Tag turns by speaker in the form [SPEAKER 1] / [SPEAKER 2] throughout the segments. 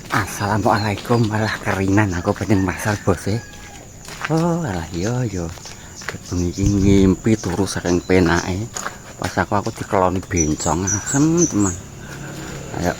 [SPEAKER 1] Assalamualaikum, malah kerinan aku pengen masal bos e. Oh alah yo bengi iki ngimpi turu saking penake. Pas aku dikeloni bencong asem teman. Ayo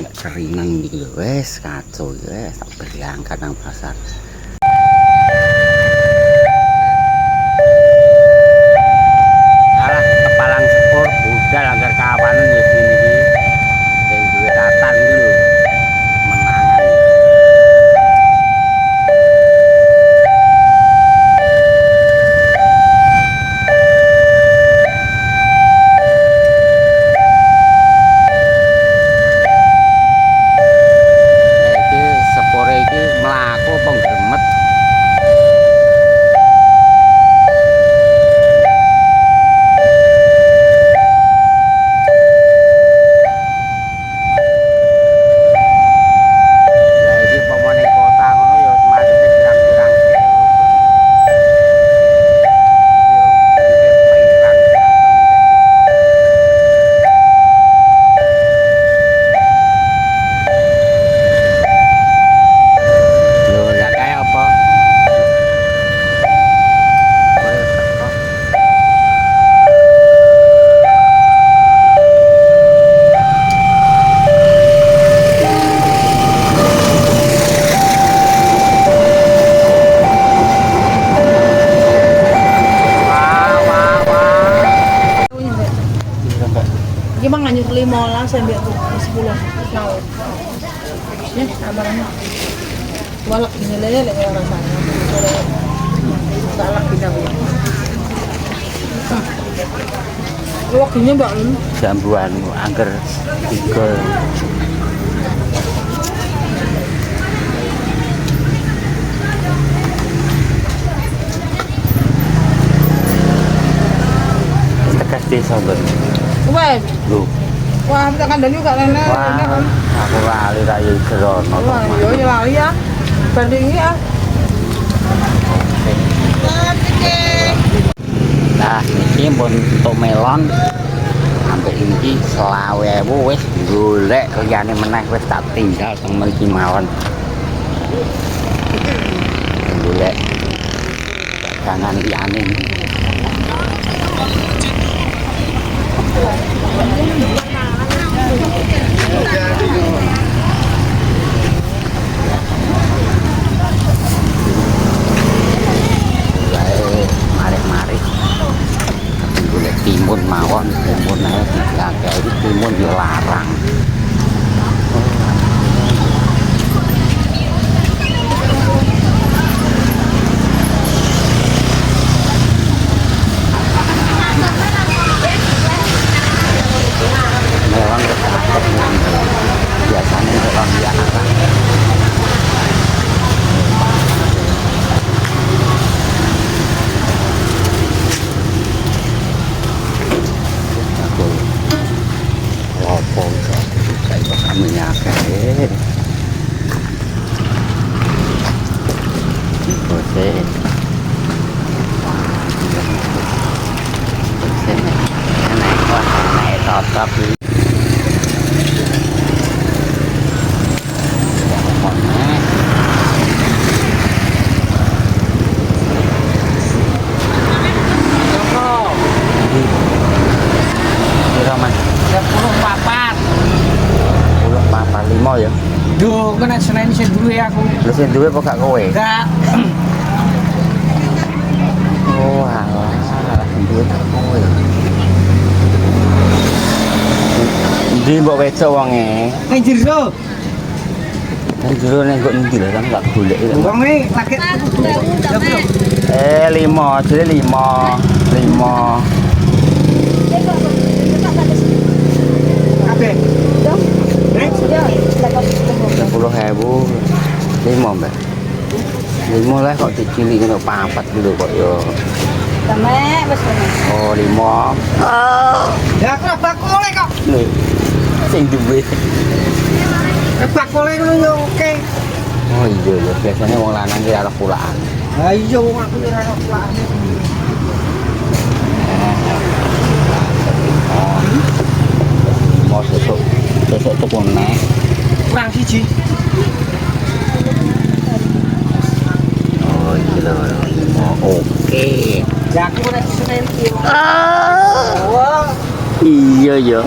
[SPEAKER 1] nek kerinan iki lho wis kacau wis tak berangkat nang pasar. Alah kepalang sepur budal anggar kawanan ya sini iki. Sing duwe tatan iki lho.
[SPEAKER 2] Gimana nyuk 15 sampai 10 tahun. Ya, amarannya. Walak ini lele orang sana. Salak kita bu. Waktunya mbak lu.
[SPEAKER 1] Jambuan angker 3. Tegas desa lho.
[SPEAKER 2] Wah,
[SPEAKER 1] Lho.
[SPEAKER 2] wah kita kandang juga nenek.
[SPEAKER 1] Wah, aku lali rayu gerono.
[SPEAKER 2] Wah, yo lali ya. Banding ya.
[SPEAKER 1] Nah, iki pun untuk melon sampai ini 20.000 wis golek liyane meneh wis tak tinggal teng mriki mawon. Golek dagangan liyane. Mari golek timun mawon, timun ae digawe timun yo larang. Melon biasanya melon dia larang. Menyake bose naik tetap ya.
[SPEAKER 3] Duh, kena Senin sing duwe aku.
[SPEAKER 1] Lu sing duwe apa gak kowe?
[SPEAKER 3] Enggak.
[SPEAKER 1] Oh, alah, sing duwe gak kowe. Ndi mbok wedok wonge?
[SPEAKER 3] Ning jero.
[SPEAKER 1] Nang jero ning kok ndi lho, kan gak golek iki.
[SPEAKER 3] Wonge lagi.
[SPEAKER 1] 5, jadi 5.
[SPEAKER 3] Kabeh.
[SPEAKER 1] 10.000 5 mbak 5 lah kok dicilik ngono 4 dulu kok yo
[SPEAKER 2] Temek wis kene.
[SPEAKER 1] oh 5
[SPEAKER 3] Ya aku bakule kok.
[SPEAKER 1] nih sing duwe
[SPEAKER 3] Bakule ngono yo oke.
[SPEAKER 1] oh iya ya biasanya wong lanang ki arep pulaan
[SPEAKER 3] Ha iya wong aku ora ono pelakane.
[SPEAKER 1] mau sesuk tuku neh
[SPEAKER 3] kurang siji.
[SPEAKER 1] Oh iki lho. Oke.
[SPEAKER 3] Ya aku nek Senin iki.
[SPEAKER 1] Ah. Iya ya.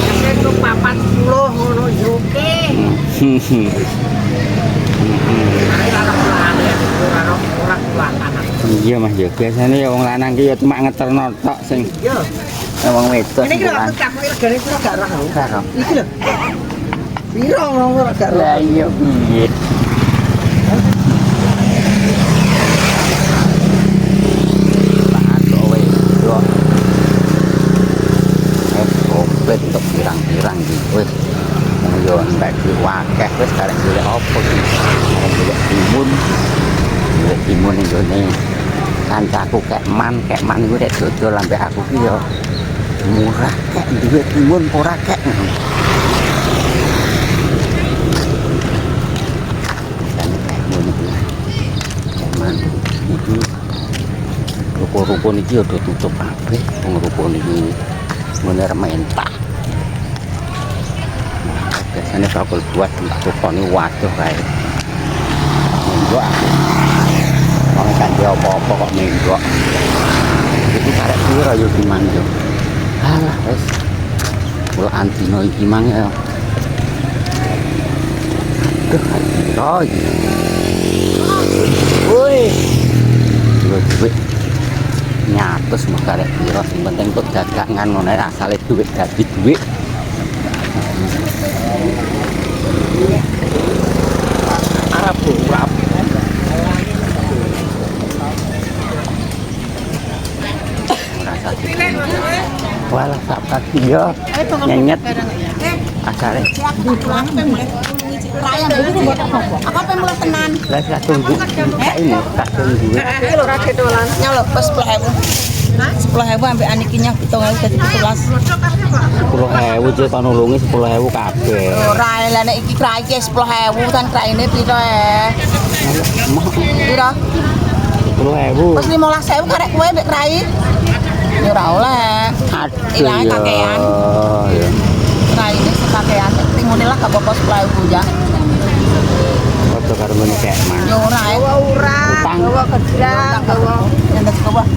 [SPEAKER 3] Senin tuh 40 ngono yo oke.
[SPEAKER 1] Iya Mas ya, biasanya ya wong lanang ki ya cuma ngeterno tok sing
[SPEAKER 3] Yo.
[SPEAKER 1] wong wedok.
[SPEAKER 3] Ini kira aku tak regane kira gak roh.
[SPEAKER 1] karo.
[SPEAKER 3] Iki lho. Piro ngono ora gak roh.
[SPEAKER 1] Lah iya piye. Komplit untuk pirang-pirang gitu wis. Yo mbak di wakeh wis karek golek opo iki. Golek timun ini kancaku kekman iku nek dodol ambek aku ki yo murah kek duwe timun ora kek. Ruko-ruko niki udah tutup kabeh, wong ruko niki ngene mentah. Biasanya bakul buat tempat tukone waduh kae. Minggu aku. Wong kan dia apa-apa kok minggu. Iki karek piro yo gimana yo. Alah wis. Kula antino iki mang ya. Aduh, aduh. Woi. Duit nyatus mah karek piro sing penting kok dagangan ngono asale duit dadi duit. Arab Arab. Rasa walah sak kaki yo nyenyet asale.
[SPEAKER 2] Apa pemula tenan?
[SPEAKER 1] Lah sak tunggu. Saiki tak tunggu.
[SPEAKER 3] Iki lho rage dolan.
[SPEAKER 2] Nyolok pas 10.000. 10.000 ambek anikinya 7.000 dadi 17.
[SPEAKER 1] 10.000 je kon nulungi 10.000 kabeh.
[SPEAKER 2] Ora lah nek iki krai 10.000 kan kraine piro Piro?
[SPEAKER 1] 10.000.
[SPEAKER 2] Pas 15.000 karek kowe mbek krai. Ya ora oleh. Ilang kakean.
[SPEAKER 1] Ya.
[SPEAKER 2] Kraine sekakean tingune lah gak apa-apa 10.000 ya.
[SPEAKER 1] Foto karo ngene kek man.
[SPEAKER 2] Ya ora
[SPEAKER 1] Utang.
[SPEAKER 3] Gawa kerja, gawa.
[SPEAKER 2] Yang ke bawah.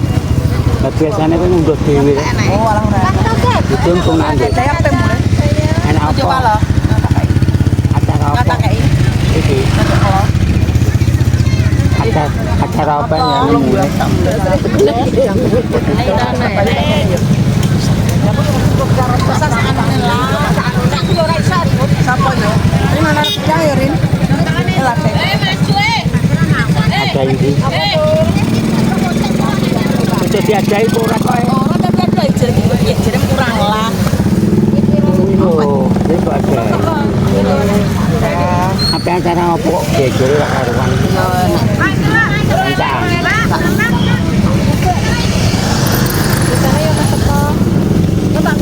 [SPEAKER 1] Lah biasane kowe ngundut dhewe.
[SPEAKER 2] Oh, alah ora.
[SPEAKER 1] Dituntung nang.
[SPEAKER 2] Saya pemule.
[SPEAKER 1] Enak apa?
[SPEAKER 2] Coba lo.
[SPEAKER 1] Acara apa?
[SPEAKER 2] Kata kei.
[SPEAKER 1] Iki. Acara apa yang mulai? Ada ini. Sudah diajai ora kok.
[SPEAKER 2] Kurang lah.
[SPEAKER 1] Oh, ini kok ada. Apa acara apa kok geger ora karuan. Kencang.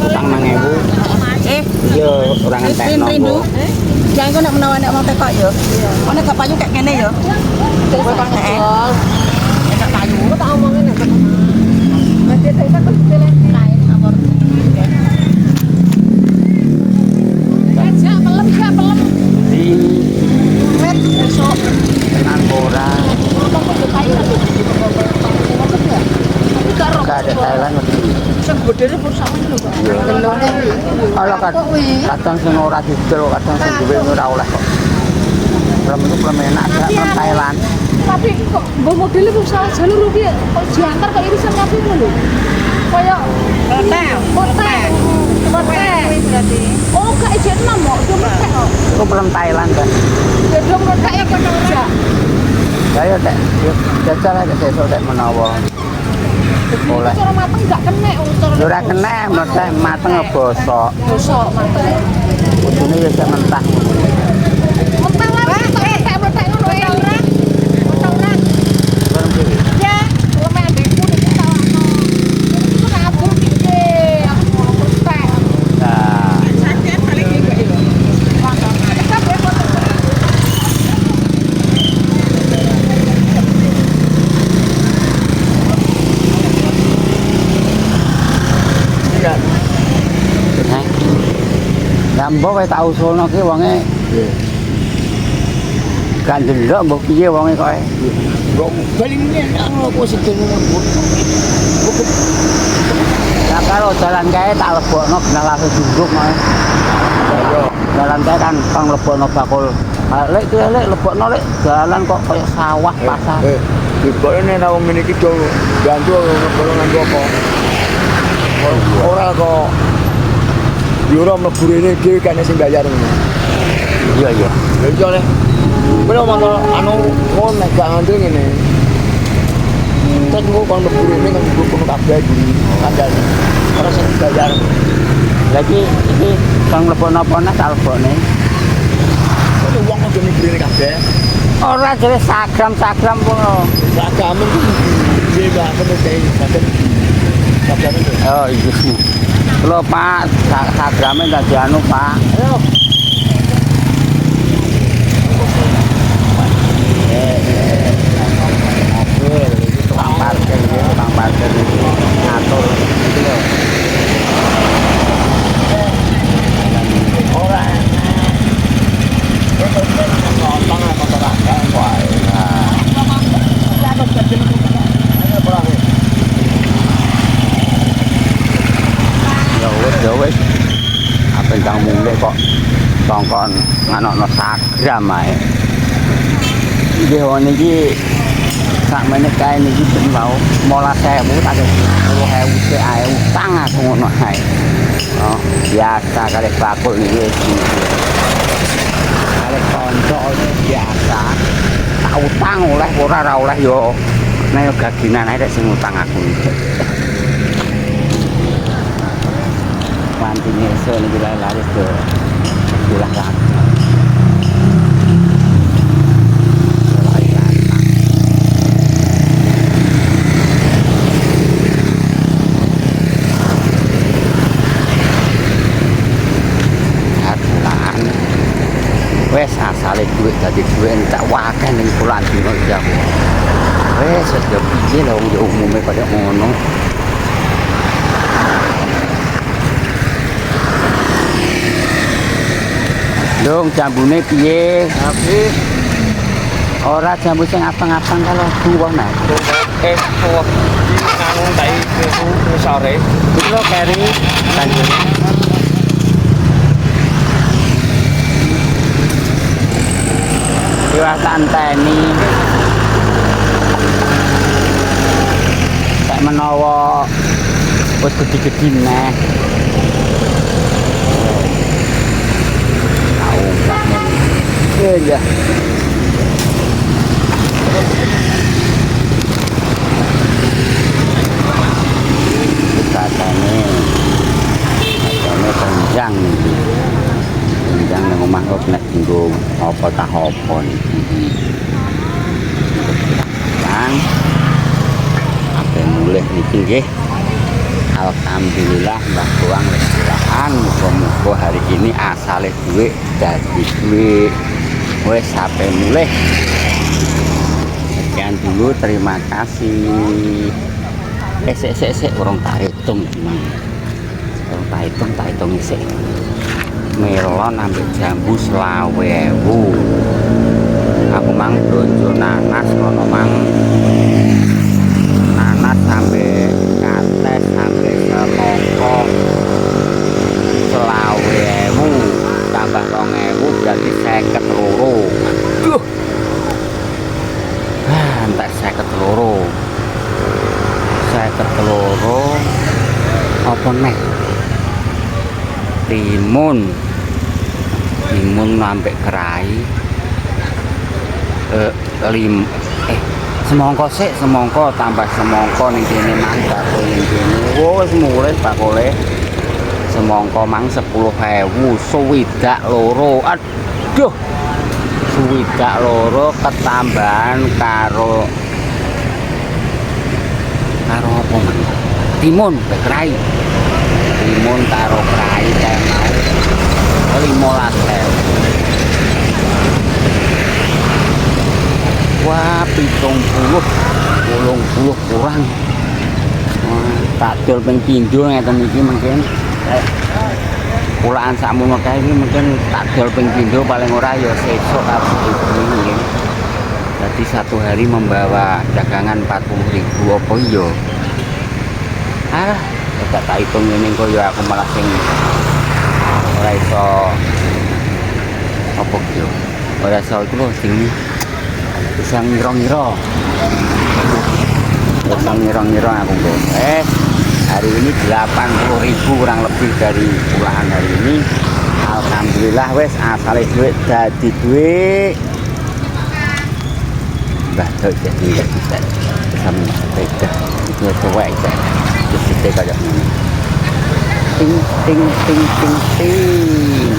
[SPEAKER 1] Utang 9.000. Iya, orang entekno kok.
[SPEAKER 2] Jangan kau nak menawan nak mau tekok yo. Kau nak payu kayak gini yo. Kau tak jual. Tak payu. Kau tak omongin nak. Nanti saya tak beli lain amor. Siap belum.
[SPEAKER 1] Di
[SPEAKER 2] Wet besok.
[SPEAKER 1] tenan ora. Gak ada Thailand lagi.
[SPEAKER 3] Sebodere perusahaan lho, Pak.
[SPEAKER 1] Kalau kadang sing ora didol, kadang sing duwe ora oleh kok. Belum enak gak Thailand.
[SPEAKER 4] Tapi kok mbok modele kok salah jalur iki kok diantar kok irisan kabeh ngono lho. Kaya
[SPEAKER 3] Hotel.
[SPEAKER 4] hotel. Berarti. Oh, gak ijen kok, dompet kok.
[SPEAKER 1] Itu belum Thailand kan.
[SPEAKER 4] Ya dompet ya kono aja.
[SPEAKER 1] Ya tek, jajal aja sesuk tek menawa. Oleh.
[SPEAKER 4] Cara mateng gak kena cara.
[SPEAKER 1] Ora kena, mesti mateng bosok.
[SPEAKER 4] Bosok mateng.
[SPEAKER 1] Kudune ya sing mentah.
[SPEAKER 4] Mentah lah, tak ngono ya ora. Ora.
[SPEAKER 1] Bareng dhewe.
[SPEAKER 4] Ya, lemek adekku nek sawahno. Iku nak abur piye? Aku mau pertek.
[SPEAKER 1] Nah, mbok wis tak usulno ki wonge kan ndelok mbok piye wonge koke.
[SPEAKER 3] Kok palingnya aku sedeng ngembut.
[SPEAKER 1] Ya kalau jalan kae tak lebokno benar langsung duduk mae. Jalan kae kan pang lebokno bakul. Lek lebokno lek jalan kok kayak sawah pasar.
[SPEAKER 3] Dibokne nek wong ngene iki do gantu lebokno nganggo apa? Ora kok Yura mlebu rene dhewe kan sing bayar ngono.
[SPEAKER 1] Iya iya.
[SPEAKER 3] Ya iya le. Kowe motor anu ngono nek gak ngandel ngene. Terus engko kon mlebu rene kan kudu kabeh iki kandhane. Ora sing bayar.
[SPEAKER 1] Lagi iki kang lebokno apa nek tak lebokne.
[SPEAKER 3] Kok wong kudu mlebu rene kabeh.
[SPEAKER 1] Ora jare sagram ngono.
[SPEAKER 3] Sagamen iki gak kene kae saben. Saben itu.
[SPEAKER 1] Oh iya. Lho Pak, sagrame dadi anu Pak.
[SPEAKER 3] Ayo.
[SPEAKER 1] Tukang parkir ngatur gitu lho.
[SPEAKER 3] Ora. Nonton apa ora kan wae.
[SPEAKER 1] Ya wis. Apa ndang mulih kok kongkon nganokno sagram ae. Nggih wong niki sakmene kae niki ben mau 15.000 tak 10.000 sik ae utang aku ngono ae. Oh, biasa kali bakul niki wis. Kali kanca biasa. Tak utang oleh ora oleh yo. Nek yo gaginan ae sing utang aku. Mantinya esok ni bila laris ke pulang lagi. Wes asale duit dadi duit tak wakan ning pulang dino jago. Wes yo piye lho yo umume pada ngono. Dong jambune piye?
[SPEAKER 3] Tapi
[SPEAKER 1] Ora jambu sing abang-abang kalau buah nah.
[SPEAKER 3] kok anu tai ke sore.
[SPEAKER 1] Iki lho keri banjur. Yo tanteni. Tak menawa wis gede-gede neh. Iya. Katanya panjang nih. Panjang nang omah kok nek nggo apa tah apa niki. Kan ape mulih niki nggih. Alhamdulillah Mbah Tuang silakan muga-muga hari ini asale duit dadi duit. Wes sampai mulai. Sekian dulu, terima kasih. Sik urung tak hitung teman. Urung tak hitung sik. Melon ambil jambu 20.000. Aku mang blonjo nanas kono mang. Nanas sampai kates sampai semongko 20.000. Tambah 2.000 berarti 52. Duh. Entek 52. 52 apa nek? Timun sampai kerai. Semongko tambah semongko ning kene mantap ning kene. Wis mulih bakule. Semongko mang 10.000, swidak loro. Aduh. Swidak loro ketambahan karo apa mang? Timun kerai. Timun karo kerai kae mau 15.000. Wah, 70 kurang. Wah, tak dol ping pindho ngeten iki mungkin. pulaan sakmono kae iki mungkin tak dol ping pindho paling ora ya sesuk karo ibu nggih. Jadi satu hari membawa dagangan 40.000 apa iya? Tak tak hitung ini kok ya aku malah sing ora iso apa yo. Ora iso iku lho sing bisa ngira-ngira. Bisa ngira-ngira aku kok. Hari ini 80.000 kurang lebih dari pulaan hari ini. Alhamdulillah wes asale duit dadi duit. Bahkan jadi nggak bisa sama sepeda itu cewek itu jadi kayak ting ting ting ting ting